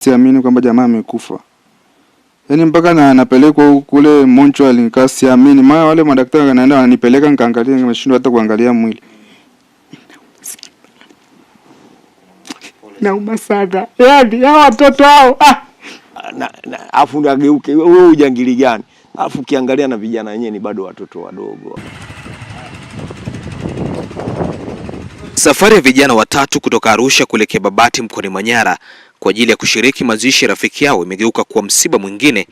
siamini kwamba jamaa amekufa. Yaani mpaka na napelekwa kule Montreal nikasiamini. Maana wale madaktari wanaenda wananipeleka nikaangalia, nimeshindwa hata kuangalia mwili. Nauma sana. Yaani hao watoto hao afu ndageuke wewe ujangili gani? Afu kiangalia na vijana wenyewe ni bado watoto wadogo. Safari ya vijana watatu kutoka Arusha kuelekea Babati mkoani Manyara kwa ajili ya kushiriki mazishi ya rafiki yao imegeuka kuwa msiba mwingine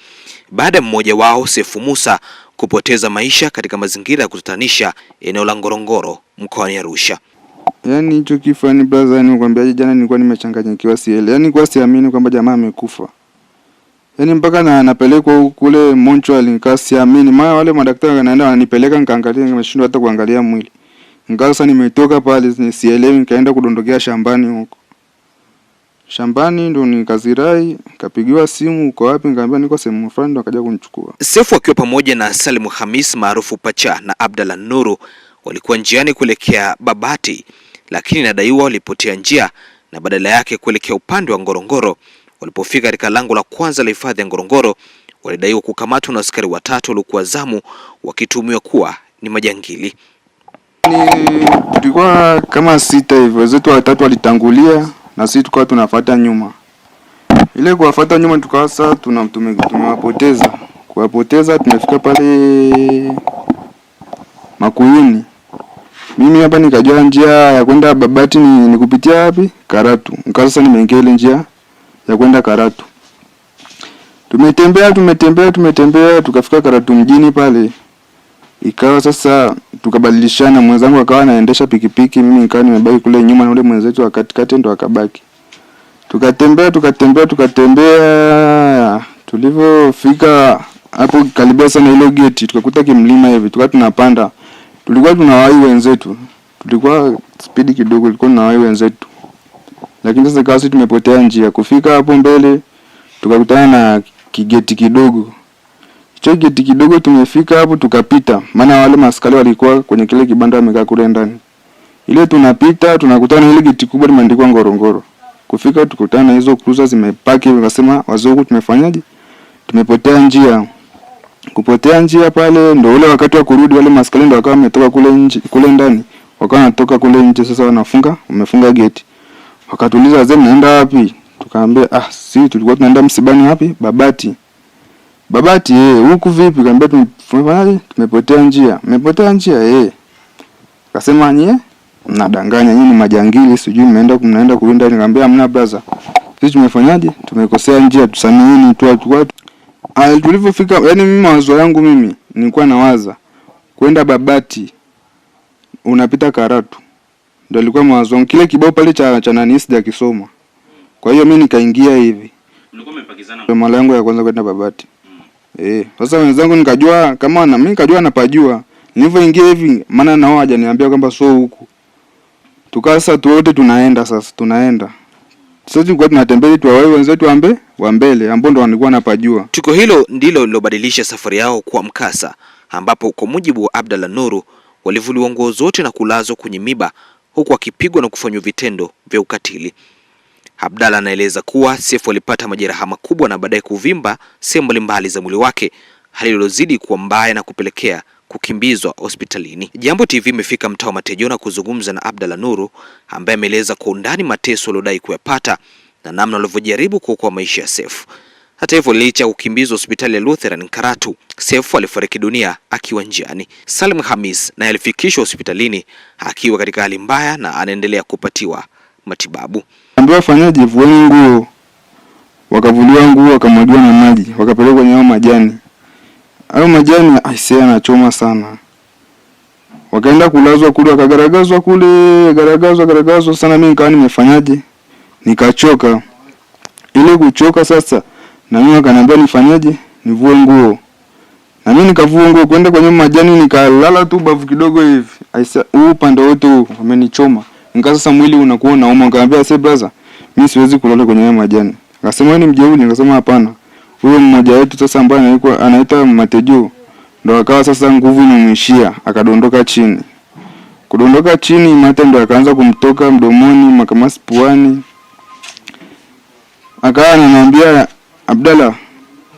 baada ya mmoja wao Sefu Musa kupoteza maisha katika mazingira ya kutatanisha eneo la Ngorongoro mkoani Arusha. Yaani hicho kifo ni brother, nikwambia jana nilikuwa nimechanganyikiwa siele. Yaani kwa siamini kwamba jamaa amekufa. Yaani mpaka na napelekwa kule Montreal nikasiamini. Maana wale madaktari wanaenda wananipeleka nikaangalia, nimeshindwa hata kuangalia mwili. Ingawa sasa nimetoka pale sielewi, nikaenda kudondokea shambani huko. Shambani ndo nikazirai, kapigiwa simu uko wapi, nikamwambia niko sehemu fulani, ndo akaja kunichukua. Sefu akiwa pamoja na Salim Hamis maarufu Pacha na Abdalla Nuru walikuwa njiani kuelekea Babati, lakini inadaiwa walipotea njia na badala yake kuelekea upande wa Ngorongoro. Walipofika katika lango la kwanza la hifadhi ya Ngorongoro, walidaiwa kukamatwa na askari watatu waliokuwa zamu wakituhumiwa kuwa ni majangili. Tulikuwa kama 6 hivyo, wenzetu watatu walitangulia na sisi tukawa tunafuata nyuma. Ile kuwafuata nyuma tukawa sasa tumewapoteza. Kuwapoteza tumefika pale Makuyuni. Mimi hapa nikajua njia ya kwenda Babati ni kupitia wapi? Karatu. Nikawa sasa nimeingia ile njia ya kwenda Karatu. Tumetembea tukafika Karatu mjini pale. Ikawa sasa tukabadilishana, mwenzangu akawa anaendesha pikipiki, mimi nikawa nimebaki kule nyuma na ule mwenzetu wa katikati ndo akabaki. Tukatembea. Tulivyofika hapo karibia sana ile gate, tukakuta kimlima hivi, tukawa tunapanda. Tulikuwa tunawahi wenzetu. Tulikuwa speed kidogo, tulikuwa tunawahi wenzetu. Lakini sasa kasi tumepotea njia. Kufika hapo mbele tukakutana na kigeti kidogo. Hicho geti kidogo tumefika hapo tukapita. Maana wale maskari walikuwa kwenye kile kibanda wamekaa kule ndani. Ile tunapita tunakutana na ile geti kubwa limeandikwa Ngorongoro. Kufika tukutana na hizo cruiser zimepaki, wakasema wazungu tumefanyaje? Tumepotea njia. Kupotea njia pale ndio ule wakati wa kurudi wale maskari ndio wakawa wametoka kule ndani. Wakawa wanatoka kule nje sasa wamefunga geti. Wakatuliza wazee mnaenda wapi? Tukaambia si tulikuwa tunaenda msibani wapi? Babati. Babati huku vipi? Kaambia tumefanyaje? Tumepotea njia. Mmepotea njia Akasema nyie mnadanganya, nyinyi ni majangili, sijui mnaenda kulinda. Nikamwambia hamna brother. Sisi tumefanyaje? Tumekosea njia, tusameheni tu. Tulivyofika, yani mimi mawazo yangu mimi nilikuwa nawaza kwenda Babati unapita Karatu. Ndio ilikuwa mawazo yangu. Kile kibao pale cha nani sijakisoma. Kwa hiyo mimi nikaingia hivi. Ulikuwa umepakizana kwa mara yangu ya kwanza kwenda Babati. Sasa wenzangu nikajua kama mimi nikajua napajua. Nilivyoingia hivi maana nao hajaniambia kwamba so huku. Tukasa tu wote tunaenda. Sasa tulikuwa tunatembea tu wao wenzetu wa mbele ambao ndo walikuwa napajua. Tukio hilo ndilo lilobadilisha safari yao kwa mkasa, ambapo kwa mujibu wa Abdalla Nuru walivuliwa nguo zote na kulazwa kwenye miba huku akipigwa na kufanywa vitendo vya ukatili. Abdalla anaeleza kuwa Sefu alipata majeraha makubwa na baadaye kuvimba sehemu mbalimbali za mwili wake, hali iliyozidi kuwa mbaya na kupelekea kukimbizwa hospitalini. Jambo TV imefika mtaa wa Matejo na kuzungumza na Abdalla Nuru ambaye ameeleza kwa undani mateso aliyodai kuyapata na namna alivyojaribu kuokoa maisha ya Sefu. Hata hivyo, licha kukimbizwa hospitali ya Lutheran Karatu, Sefu alifariki dunia akiwa njiani. Salim Hamis naye alifikishwa hospitalini akiwa katika hali mbaya na anaendelea kupatiwa matibabu. Ambao wafanyaje, vueni nguo. Wakavuliwa nguo, wakamwagiwa na maji, wakapelekwa kwenye hao majani. Hayo majani yanachoma sana. Wakaenda kulazwa kule, wakagaragazwa kule, garagazwa sana. Mimi nikawa nimefanyaje? Nikachoka. Ile kuchoka sasa na mimi akaniambia nifanyaje? Nivue nguo. Na mimi nikavua nguo kwenda kwenye majani, nikalala tu bavu kidogo hivi. Upande wote umenichoma. Nika sasa mwili unakuwa unauma. Nikamwambia sasa brother, mimi siwezi kulala kwenye majani. Akasema wewe ni mjeuri. Nikasema hapana. Huyo mmoja wetu sasa ambaye anaitwa Matejo ndo akawa sasa nguvu imemwishia, akadondoka chini. Kudondoka chini mate ndo akaanza kumtoka mdomoni, makamasi puani. akawa ananiambia, Abdalla,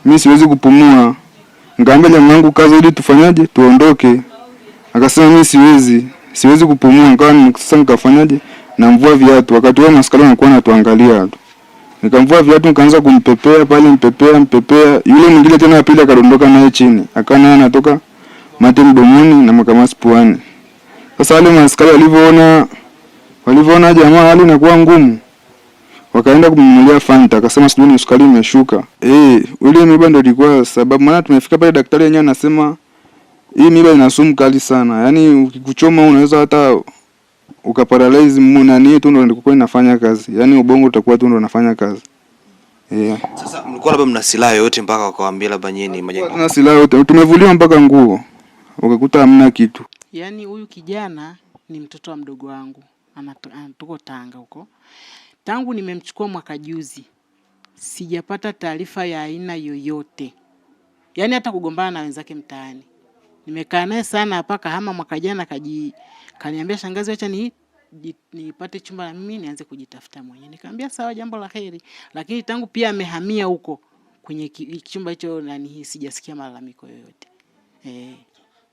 mimi siwezi kupumua. Nikamwambia jamaa wangu kaza ili tufanyaje tuondoke. Akasema mimi siwezi kupumua. Nikawa sasa nikafanyaje, namvua viatu. Wakati huo maskari anakuwa anatuangalia tu. Nikamvua viatu nikaanza kumpepea pale, mpepea. Yule mwingine tena apili akadondoka naye chini. Akawa naye anatoka mate mdomoni na makamasi puani. Sasa wale maskari walivyoona jamaa hali inakuwa ngumu, wakaenda kumnunulia Fanta. Akasema sijui ni sukari imeshuka. Ule miba ndio ilikuwa sababu. Maana tumefika pale, daktari yenyewe anasema hii miba ina sumu kali sana. Yaani ukikuchoma unaweza hata ukaparalyze nani tu ndio ilikuwa inafanya kazi. Yaani ubongo utakuwa tu ndio unafanya kazi. Sasa mlikuwa labda mna silaha yote mpaka wakawaambia labda nyinyi majangili? Na silaha yote tumevuliwa mpaka nguo. Ukakuta hamna kitu. Yaani huyu kijana ni mtoto wa mdogo wangu. Anatoka Tanga huko. Tangu nimemchukua mwaka juzi, sijapata taarifa ya aina yoyote. Yaani hata kugombana na wenzake mtaani. Nimekaa naye sana mpaka hama mwaka jana kaniambia, shangazi, acha nipate chumba na mimi nianze kujitafuta mwenyewe. Nikamwambia sawa, jambo la heri. Lakini tangu pia amehamia huko kwenye chumba hicho nani, sijasikia malalamiko yoyote.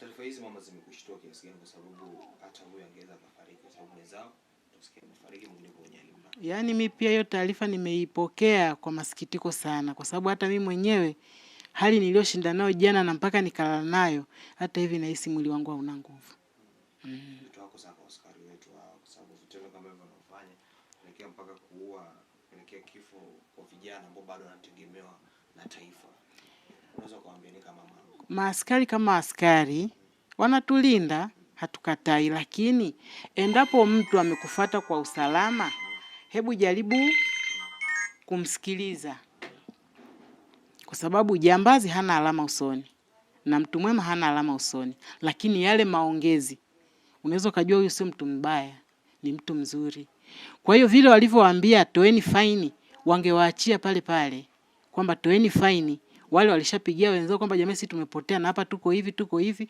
Taarifa hizi mama zimekushtua kiasi gani, kwa sababu hata huyu angeweza kufariki kwa sababu mwenzao tusikie amefariki mwingine kwenye nyumba. Yaani mimi pia hiyo taarifa nimeipokea kwa masikitiko sana, kwa sababu hata mimi mwenyewe hali niliyoshinda nayo jana na mpaka nikalala nayo, hata hivi nahisi mwili wangu hauna nguvu. Wako sana kwa askari wetu hao, kwa sababu vitendo kama hivyo wanafanya kuelekea mpaka kuua, kuelekea kifo kwa vijana ambao bado wanategemewa na taifa. Unaweza kuambia ni kama maaskari kama askari wanatulinda, hatukatai, lakini endapo mtu amekufuata kwa usalama, hebu jaribu kumsikiliza. Kwa sababu jambazi hana alama usoni na mtu mwema hana alama usoni, lakini yale maongezi unaweza kujua huyu sio mtu mbaya, ni mtu mzuri. Kwa hiyo vile walivyowaambia toeni faini, wangewaachia pale pale kwamba toeni faini. Wale walishapigia wenzao kwamba jamii sisi tumepotea na hapa tuko hivi.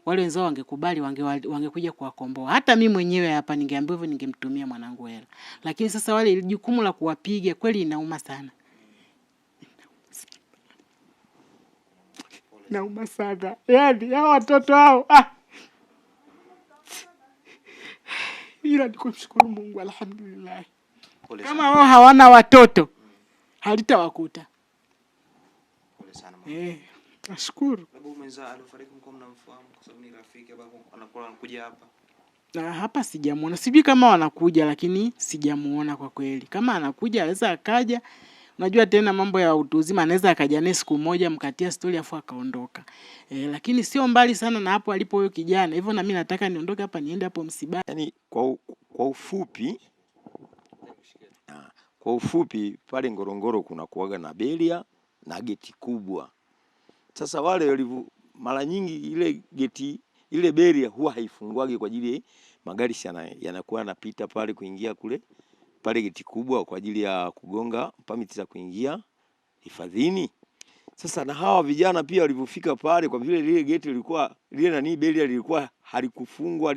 Wale wenzao wangekubali, wangekuja kuwakomboa. Hata mimi mwenyewe hapa ningeambiwa hivyo, ningemtumia mwanangu hela. Lakini sasa wale jukumu la kuwapiga kweli inauma sana. Nauma sana. Yaani hao watoto hao. Ila nikumshukuru Mungu, alhamdulillah. Kama wao hawana watoto, halitawakuta. Pole sana mama. Nashukuru. Babu mwenza alifariki mko mnamfahamu kwa sababu ni rafiki babu, anakuja hapa. Na hapa sijamuona. Sijui kama wanakuja, lakini sijamuona kwa kweli. Kama anakuja aweza akaja. Unajua tena mambo ya utu uzima, anaweza akaja naye siku moja mkatia story afu akaondoka. Lakini sio mbali sana na hapo alipo huyo kijana. Hivyo na mimi nataka niondoke hapa niende hapo msibani. Yaani kwa ufupi pale Ngorongoro kuna kuaga na beria na geti kubwa. Sasa wale mara nyingi ile geti ile beria huwa haifungwagi kwa ajili magari yanakuwa yanapita pale kuingia kule pale geti kubwa kwa ajili ya kugonga permit za kuingia hifadhini. Sasa na hawa vijana pia walipofika pale, kwa vile lile geti lilikuwa beria lilikuwa halikufungwa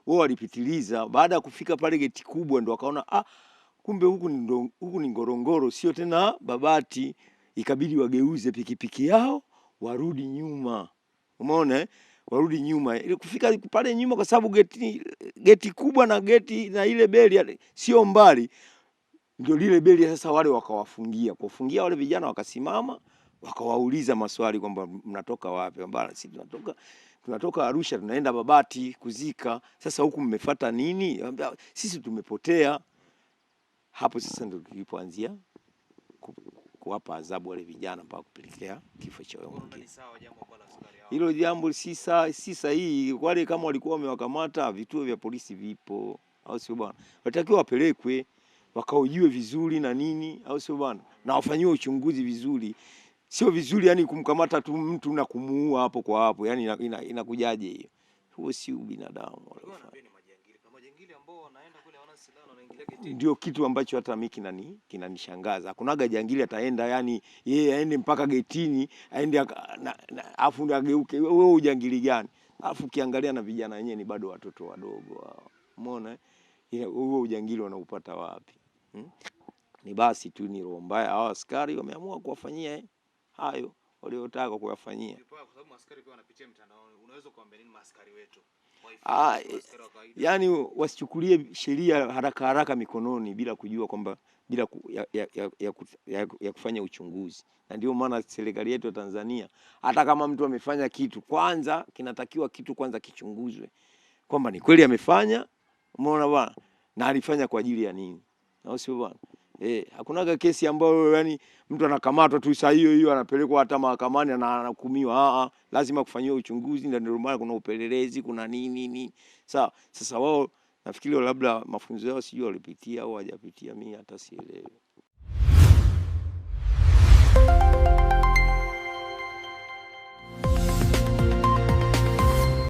wao walipitiliza. Baada ya kufika pale geti kubwa ndo wakaona kumbe huku ni Ngorongoro, sio tena Babati. Ikabidi wageuze pikipiki yao warudi nyuma. Umeona warudi nyuma ili kufika pale nyuma, kwa sababu geti kubwa na geti na ile beria sio mbali. Ndio lile beria sasa wale wakawafungia. Kufungia wale vijana wakasimama, wakawauliza maswali kwamba mnatoka wapi? Kwamba sisi tunatoka Arusha tunaenda Babati kuzika. Sasa huku mmefuata nini? Sisi tumepotea. Hapo sasa ndio tulipoanzia kuwapa adhabu wale vijana mpaka kupelekea kifo cha wao. Hilo jambo si sahihi. Wale kama walikuwa wamewakamata, vituo vya polisi vipo, au sio bwana? Watakiwa wapelekwe wakaojiwe vizuri na nini, au sio bwana? Na wafanyiwe uchunguzi vizuri. Sio vizuri yani kumkamata tu mtu na kumuua hapo kwa hapo. Yani inakujaje hiyo? Huo si binadamu. Ndio kitu ambacho hata mimi kinanishangaza. Hakunaga jangili ataenda yani yeye aende mpaka getini, aende afu ndo ageuke. Wewe ujangili gani? Afu kiangalia na vijana wenyewe ni bado watoto wadogo hao. Umeona? Wewe ujangili wanaupata wapi? ni basi tu ni roho mbaya. Hao askari wameamua kuwafanyia hayo waliotaka kuyafanyia. Kwa sababu askari pia wanapitia mtandaoni, unaweza kuambia nini askari wetu? Yani wasichukulie sheria haraka haraka mikononi bila kujua kwamba bila ya kufanya uchunguzi. Na ndio maana serikali yetu ya Tanzania, hata kama mtu amefanya kitu, kwanza kinatakiwa kitu kwanza kichunguzwe kwamba ni kweli amefanya, umeona bwana, na alifanya kwa ajili ya nini, na sio bwana. Hakunaga kesi ambayo yani mtu anakamatwa tu saa hiyo hiyo anapelekwa hata mahakamani na anahukumiwa. Lazima kufanyiwa uchunguzi, ndio maana kuna upelelezi, kuna nini. Sawa. Sasa wao nafikiri labda mafunzo yao sijui walipitia au hawajapitia, mimi hata sielewi.